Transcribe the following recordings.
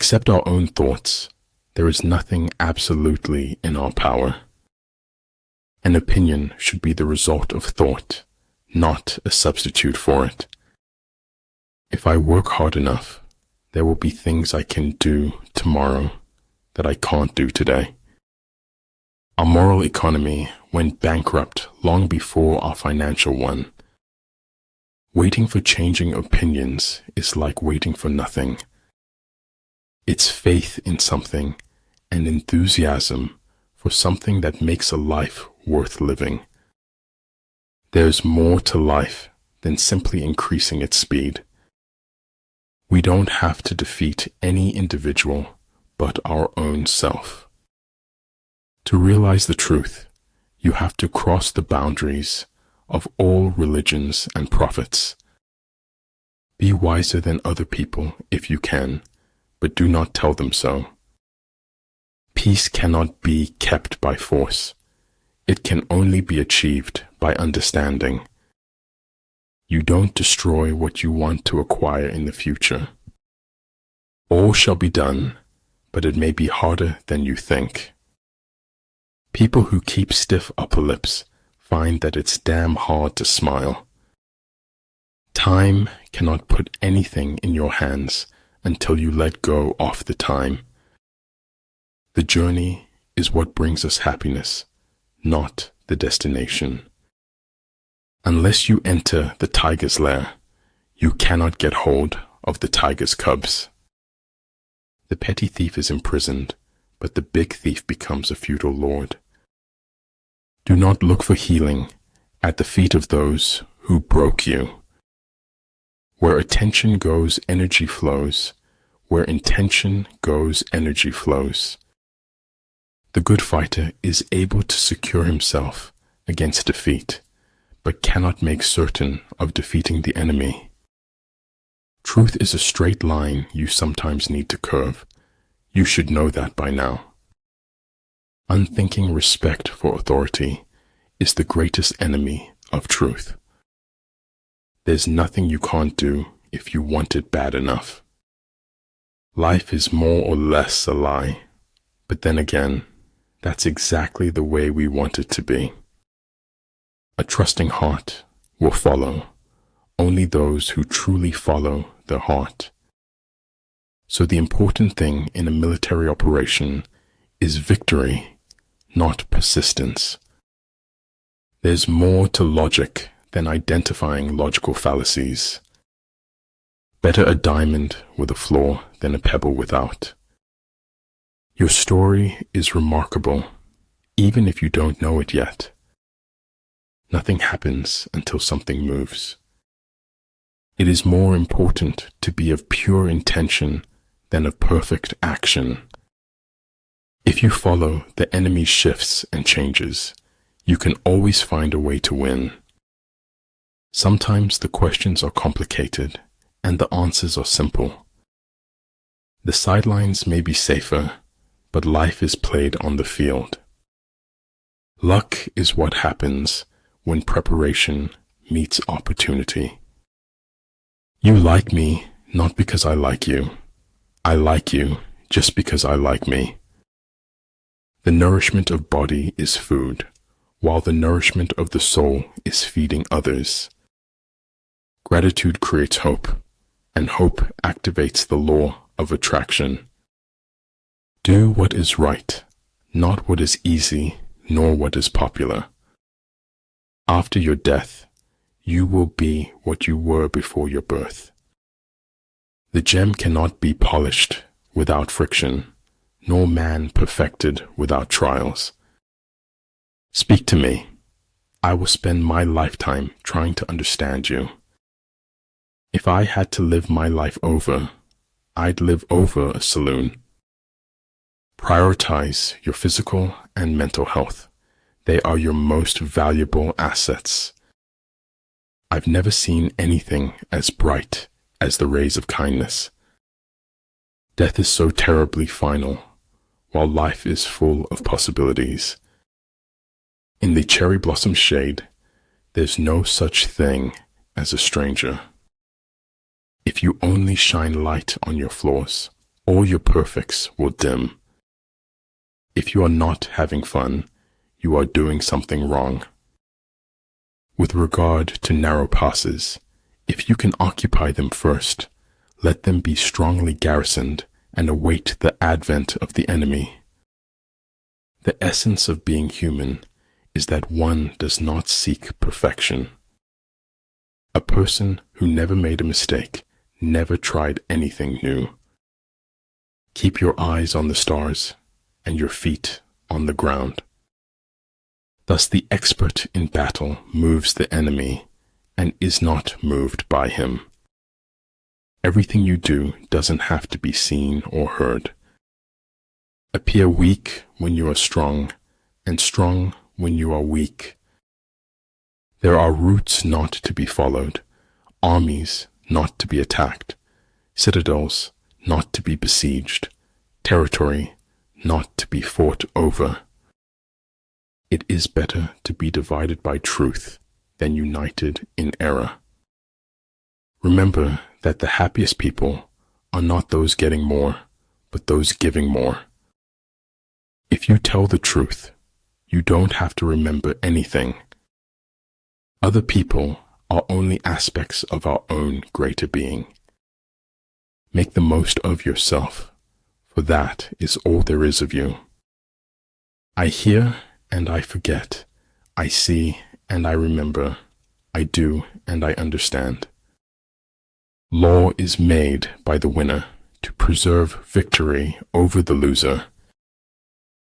Except our own thoughts, there is nothing absolutely in our power. An opinion should be the result of thought, not a substitute for it. If I work hard enough, there will be things I can do tomorrow that I can't do today. Our moral economy went bankrupt long before our financial one. Waiting for changing opinions is like waiting for nothing. It's faith in something and enthusiasm for something that makes a life worth living. There's more to life than simply increasing its speed. We don't have to defeat any individual but our own self. To realize the truth, you have to cross the boundaries of all religions and prophets. Be wiser than other people if you can, but do not tell them so. Peace cannot be kept by force. It can only be achieved by understanding. You don't destroy what you want to acquire in the future. All shall be done, but it may be harder than you think. People who keep stiff upper lips find that it's damn hard to smile. Time cannot put anything in your hands until you let go of the time. The journey is what brings us happiness, not the destination. Unless you enter the tiger's lair, you cannot get hold of the tiger's cubs. The petty thief is imprisoned, but the big thief becomes a feudal lord. Do not look for healing at the feet of those who broke you. Where attention goes, energy flows. Where intention goes, energy flows. The good fighter is able to secure himself against defeat, but cannot make certain of defeating the enemy. Truth is a straight line you sometimes need to curve. You should know that by now. Unthinking respect for authority is the greatest enemy of truth. There's nothing you can't do if you want it bad enough. Life is more or less a lie, but then again, that's exactly the way we want it to be. A trusting heart will follow only those who truly follow their heart. So the important thing in a military operation is victory, not persistence. There's more to logic than identifying logical fallacies. Better a diamond with a flaw than a pebble without. Your story is remarkable, even if you don't know it yet. Nothing happens until something moves. It is more important to be of pure intention than of perfect action. If you follow the enemy's shifts and changes, you can always find a way to win. Sometimes the questions are complicated and the answers are simple. The sidelines may be safer, but life is played on the field. Luck is what happens when preparation meets opportunity. You like me not because I like you. I like you just because I like me. The nourishment of body is food, while the nourishment of the soul is feeding others. Gratitude creates hope, and hope activates the law of attraction. Do what is right, not what is easy, nor what is popular. After your death, you will be what you were before your birth. The gem cannot be polished without friction, nor man perfected without trials. Speak to me. I will spend my lifetime trying to understand you. If I had to live my life over, I'd live over a saloon. Prioritize your physical and mental health. They are your most valuable assets. I've never seen anything as bright as the rays of kindness. Death is so terribly final, while life is full of possibilities. In the cherry blossom shade, there's no such thing as a stranger. If you only shine light on your flaws, all your perfects will dim. If you are not having fun, you are doing something wrong. With regard to narrow passes, if you can occupy them first, let them be strongly garrisoned and await the advent of the enemy. The essence of being human is that one does not seek perfection. A person who never made a mistake never tried anything new. Keep your eyes on the stars and your feet on the ground. Thus the expert in battle moves the enemy and is not moved by him. Everything you do doesn't have to be seen or heard. Appear weak when you are strong, and strong when you are weak. There are routes not to be followed, armies not to be attacked, citadels not to be besieged, territory not to be fought over. It is better to be divided by truth than united in error. Remember that the happiest people are not those getting more, but those giving more. If you tell the truth, you don't have to remember anything. Other people are only aspects of our own greater being. Make the most of yourself, for that is all there is of you. I hear and I forget. I see and I remember. I do and I understand. Law is made by the winner to preserve victory over the loser.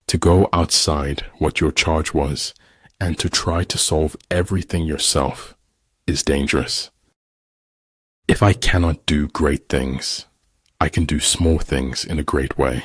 To go outside what your charge was and to try to solve everything yourself is dangerous. If I cannot do great things, I can do small things in a great way.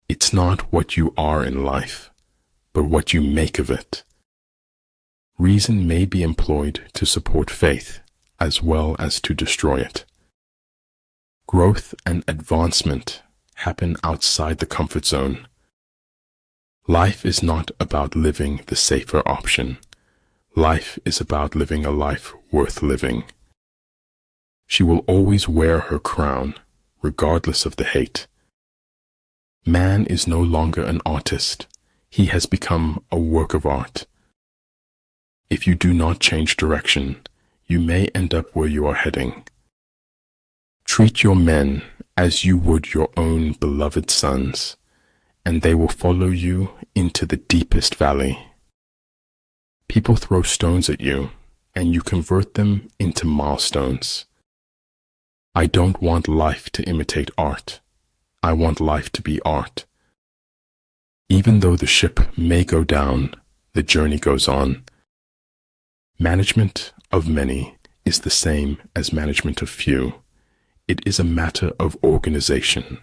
It's not what you are in life, but what you make of it. Reason may be employed to support faith as well as to destroy it. Growth and advancement happen outside the comfort zone. Life is not about living the safer option. Life is about living a life worth living. She will always wear her crown, regardless of the hate. Man is no longer an artist. He has become a work of art. If you do not change direction, you may end up where you are heading. Treat your men as you would your own beloved sons, and they will follow you into the deepest valley. People throw stones at you, and you convert them into milestones. I don't want life to imitate art. I want life to be art. Even though the ship may go down, the journey goes on. Management of many is the same as management of few. It is a matter of organization.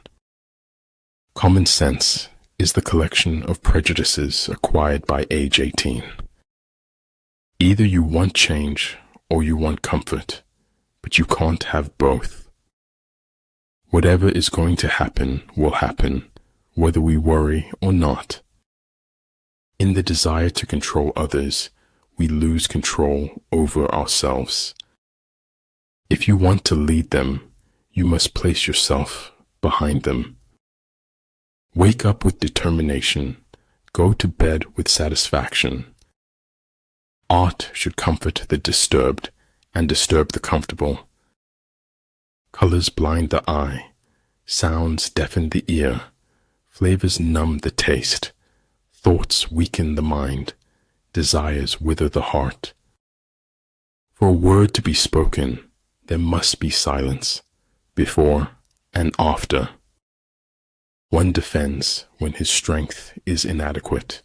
Common sense is the collection of prejudices acquired by age 18. Either you want change or you want comfort, but you can't have both. Whatever is going to happen will happen, whether we worry or not. In the desire to control others, we lose control over ourselves. If you want to lead them, you must place yourself behind them. Wake up with determination. Go to bed with satisfaction. Art should comfort the disturbed and disturb the comfortable. Colors blind the eye. Sounds deafen the ear. Flavors numb the taste. Thoughts weaken the mind. Desires wither the heart. For a word to be spoken, there must be silence, before and after. One defends when his strength is inadequate.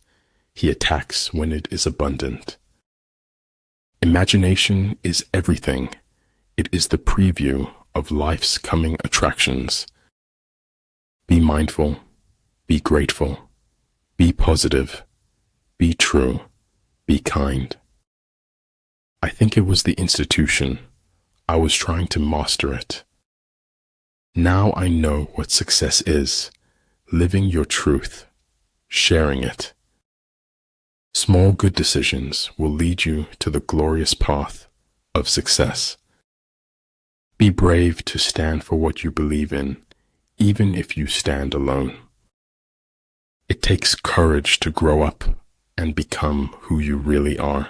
He attacks when it is abundant. Imagination is everything. It is the preview of life's coming attractions. Be mindful. Be grateful. Be positive. Be true. Be kind. I think it was the institution. I was trying to master it. Now I know what success is. Living your truth. Sharing it. Small good decisions will lead you to the glorious path of success. Be brave to stand for what you believe in, even if you stand alone. It takes courage to grow up and become who you really are.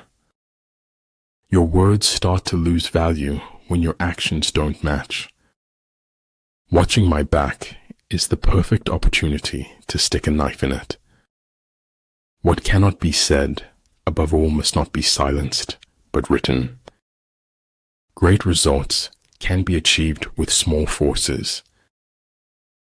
Your words start to lose value when your actions don't match. Watching my back is the perfect opportunity to stick a knife in it. What cannot be said, above all, must not be silenced, but written. Great results can be achieved with small forces,